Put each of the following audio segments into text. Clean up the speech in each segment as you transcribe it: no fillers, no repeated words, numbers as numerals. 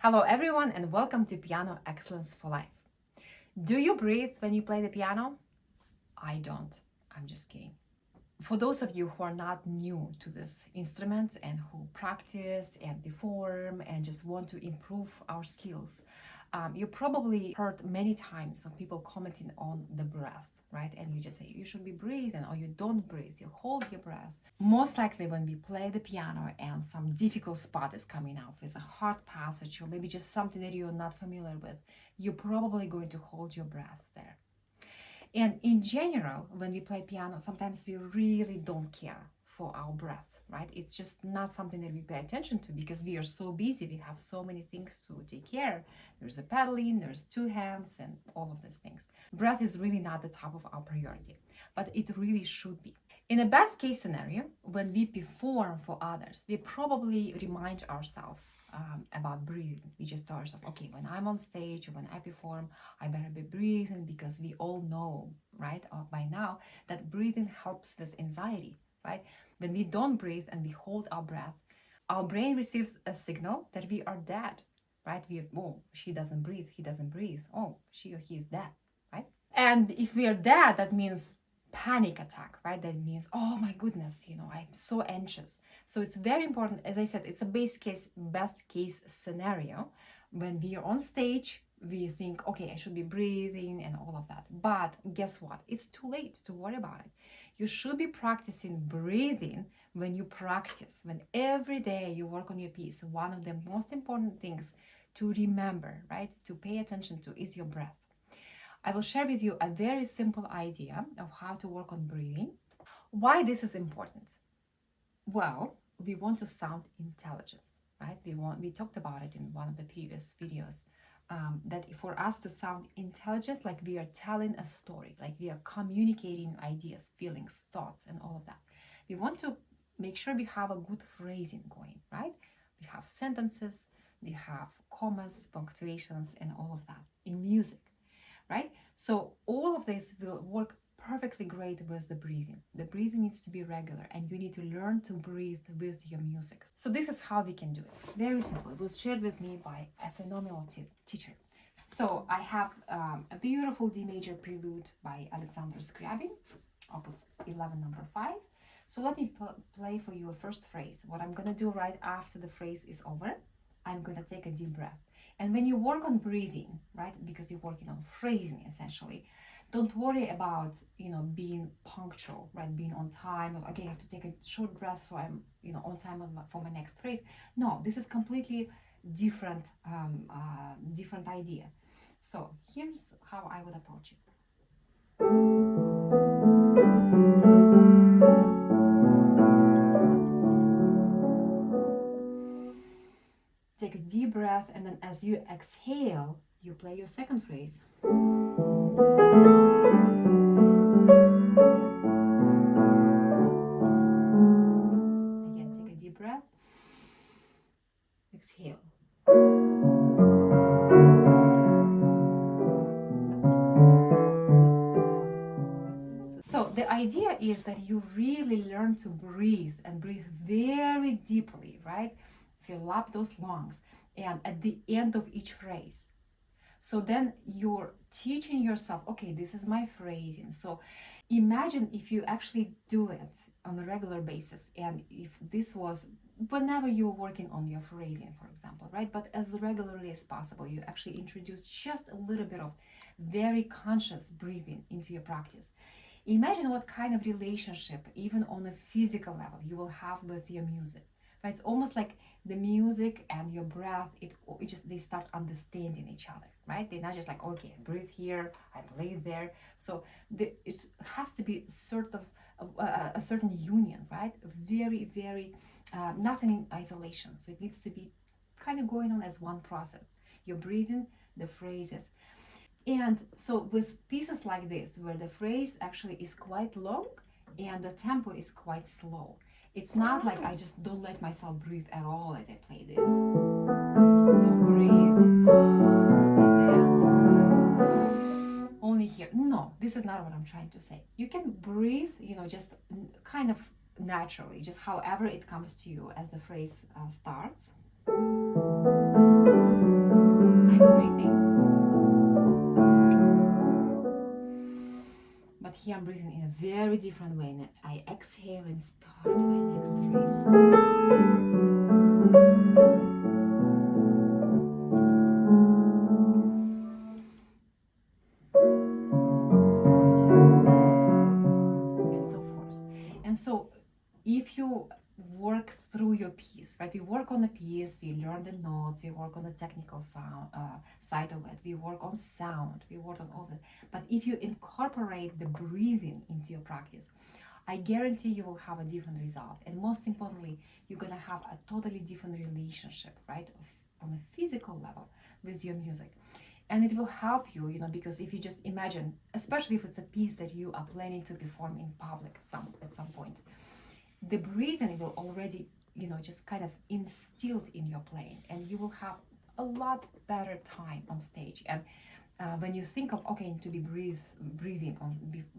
Hello everyone and welcome to Piano Excellence for Life. Do you breathe when you play the piano? I don't. I'm just kidding. For those of you who are not new to this instrument and who practice and perform and just want to improve our skills, you probably heard many times of people commenting on the breath, right? And you just say you should be breathing, or you don't breathe, you hold your breath. Most likely when we play the piano and some difficult spot is coming up, with a hard passage or maybe just something that you're not familiar with, you're probably going to hold your breath there. And in general, when we play piano, sometimes we really don't care for our breath, right? It's just not something that we pay attention to because we are so busy. We have so many things to take care. There's a paddling, there's two hands, and all of these things. Breath is really not the top of our priority, but it really should be. In a best case scenario, when we perform for others, we probably remind ourselves about breathing. We just tell ourselves, okay, when I'm on stage or when I perform, I better be breathing, because we all know, right, by now, that breathing helps with anxiety, right? When we don't breathe and we hold our breath, our brain receives a signal that we are dead, right? Oh, she doesn't breathe, he doesn't breathe. Oh, she or he is dead, right? And if we are dead, that means panic attack, right? That means, oh my goodness, I'm so anxious. So it's very important. As I said, it's a best case scenario. When we are on stage, we think, okay, I should be breathing and all of that. But guess what? It's too late to worry about it. You should be practicing breathing when you practice. When every day you work on your piece, one of the most important things to remember, right, to pay attention to is your breath. I will share with you a very simple idea of how to work on breathing. Why this is important? Well, we want to sound intelligent, right? We talked about it in one of the previous videos, that for us to sound intelligent, like we are telling a story, like we are communicating ideas, feelings, thoughts, and all of that. We want to make sure we have a good phrasing going, right? We have sentences, we have commas, punctuations, and all of that in music. Right? So all of this will work perfectly great with the breathing. The breathing needs to be regular, and you need to learn to breathe with your music. So this is how we can do it. Very simple. It was shared with me by a phenomenal teacher. So I have a beautiful D major prelude by Alexandra, opus 11, number 5. So let me play for you a first phrase. What I'm going to do right after the phrase is over, I'm going to take a deep breath. And when you work on breathing, right, because you're working on phrasing essentially, don't worry about, being punctual, right, being on time. Okay, I have to take a short breath so I'm, on time for my next phrase. No, this is completely different idea. So here's how I would approach it. Take a deep breath, and then as you exhale, you play your second phrase. Again, take a deep breath. Exhale. So the idea is that you really learn to breathe, and breathe very deeply, right? Fill up those lungs, and at the end of each phrase. So then you're teaching yourself, okay, this is my phrasing. So imagine if you actually do it on a regular basis, and if this was whenever you're working on your phrasing, for example, right? But as regularly as possible, you actually introduce just a little bit of very conscious breathing into your practice. Imagine what kind of relationship, even on a physical level, you will have with your music. Right? It's almost like the music and your breath, they start understanding each other, right? They're not just like, okay, I breathe here, I play there. So it has to be sort of a certain union, right? Very, very, nothing in isolation. So it needs to be kind of going on as one process. You're breathing, the phrases. And so with pieces like this, where the phrase actually is quite long and the tempo is quite slow, it's not like I just don't let myself breathe at all as I play this. Don't breathe. And then only here. No, this is not what I'm trying to say. You can breathe, just kind of naturally, just however it comes to you as the phrase starts. breathing. But here I'm breathing in a very different way, and I exhale and start my next phrase. And so forth. And so if you work through your piece, right? We work on the piece, we learn the notes, we work on the technical side of it, we work on sound, we work on all that. But if you incorporate the breathing into your practice, I guarantee you will have a different result. And most importantly, you're gonna have a totally different relationship, right? On a physical level with your music. And it will help you, because if you just imagine, especially if it's a piece that you are planning to perform in public at some point, the breathing will already, just kind of instilled in your playing, and you will have a lot better time on stage. And when you think of, okay, to be breathing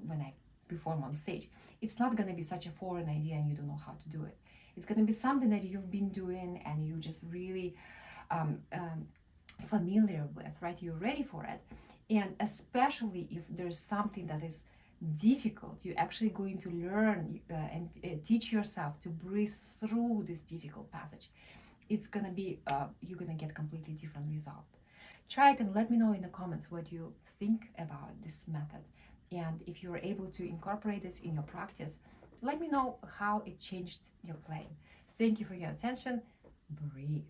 when I perform on stage, it's not going to be such a foreign idea and you don't know how to do it. It's going to be something that you've been doing and you just really familiar with, right? You're ready for it. And especially if there's something that is difficult, you're actually going to learn and teach yourself to breathe through this difficult passage. It's gonna be you're gonna get completely different result. Try it and let me know in the comments what you think about this method, and if you're able to incorporate this in your practice, let me know how it changed your playing. Thank you for your attention. Breathe.